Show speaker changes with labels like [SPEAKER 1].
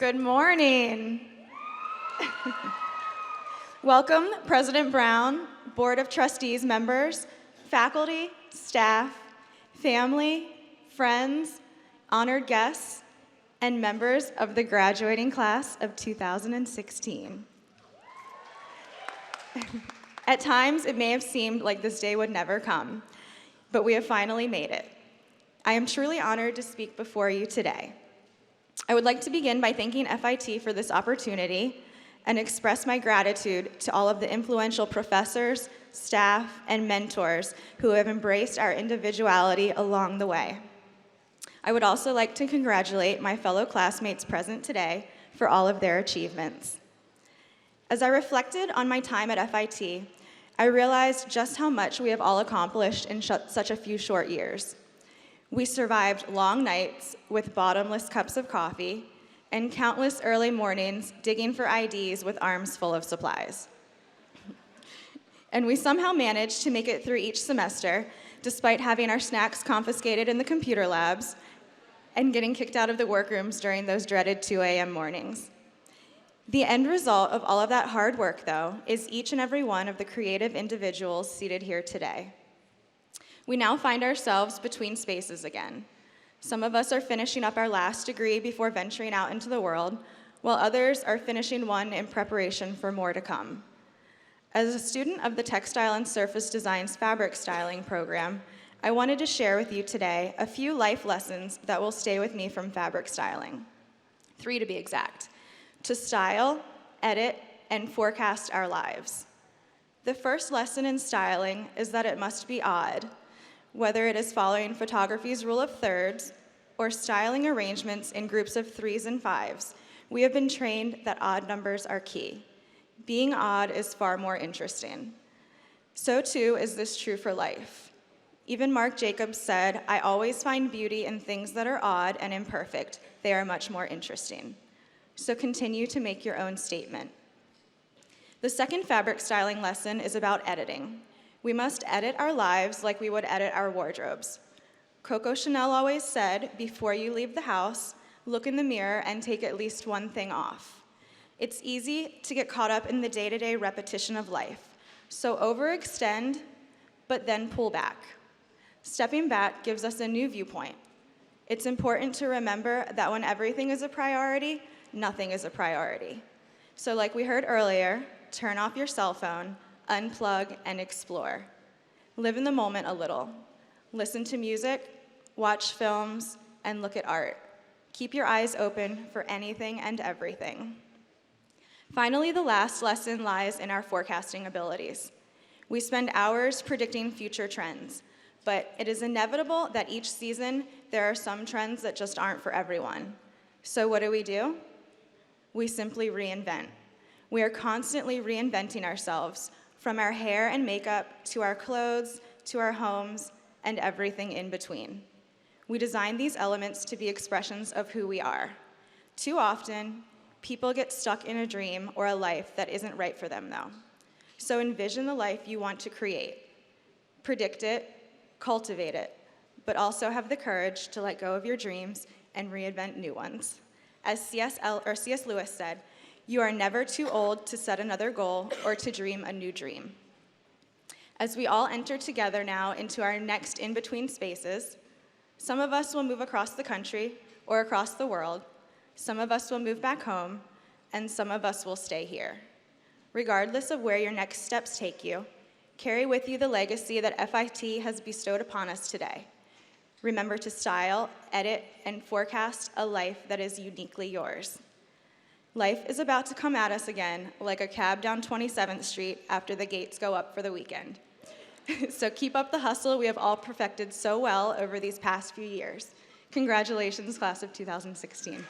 [SPEAKER 1] Good morning. Welcome, President Brown, Board of Trustees members, faculty, staff, family, friends, honored guests, and members of the graduating class of 2016. At times, it may have seemed like this day would never come, but we have finally made it. I am truly honored to speak before you today. I would like to begin by thanking FIT for this opportunity and express my gratitude to all of the influential professors, staff, and mentors who have embraced our individuality along the way. I would also like to congratulate my fellow classmates present today for all of their achievements. As I reflected on my time at FIT, I realized just how much we have all accomplished in such a few short years. We survived long nights with bottomless cups of coffee and countless early mornings digging for IDs with arms full of supplies. And we somehow managed to make it through each semester, despite having our snacks confiscated in the computer labs and getting kicked out of the workrooms during those dreaded 2 a.m. mornings. The end result of all of that hard work, though, is each and every one of the creative individuals seated here today. We now find ourselves between spaces again. Some of us are finishing up our last degree before venturing out into the world, while others are finishing one in preparation for more to come. As a student of the Textile and Surface Design's fabric styling program, I wanted to share with you today a few life lessons that will stay with me from fabric styling. 3 to be exact: to style, edit, and forecast our lives. The first lesson in styling is that it must be odd. Whether it is following photography's rule of thirds or styling arrangements in groups of 3s and 5s, we have been trained that odd numbers are key. Being odd is far more interesting. So too is this true for life. Even Marc Jacobs said, "I always find beauty in things that are odd and imperfect. They are much more interesting." So continue to make your own statement. The second fabric styling lesson is about editing. We must edit our lives like we would edit our wardrobes. Coco Chanel always said, before you leave the house, look in the mirror and take at least one thing off. It's easy to get caught up in the day-to-day repetition of life. So overextend, but then pull back. Stepping back gives us a new viewpoint. It's important to remember that when everything is a priority, nothing is a priority. So like we heard earlier, turn off your cell phone, unplug, and explore. Live in the moment a little. Listen to music, watch films, and look at art. Keep your eyes open for anything and everything. Finally, the last lesson lies in our forecasting abilities. We spend hours predicting future trends, but it is inevitable that each season there are some trends that just aren't for everyone. So what do? We simply reinvent. We are constantly reinventing ourselves, from our hair and makeup to our clothes to our homes and everything in between. We design these elements to be expressions of who we are. Too often, people get stuck in a dream or a life that isn't right for them, though. So envision the life you want to create. Predict it, cultivate it, but also have the courage to let go of your dreams and reinvent new ones. As C.S. Lewis said, "You are never too old to set another goal or to dream a new dream." As we all enter together now into our next in-between spaces, some of us will move across the country or across the world, some of us will move back home, and some of us will stay here. Regardless of where your next steps take you, carry with you the legacy that FIT has bestowed upon us today. Remember to style, edit, and forecast a life that is uniquely yours. Life is about to come at us again like a cab down 27th Street after the gates go up for the weekend. So keep up the hustle we have all perfected so well over these past few years. Congratulations, class of 2016.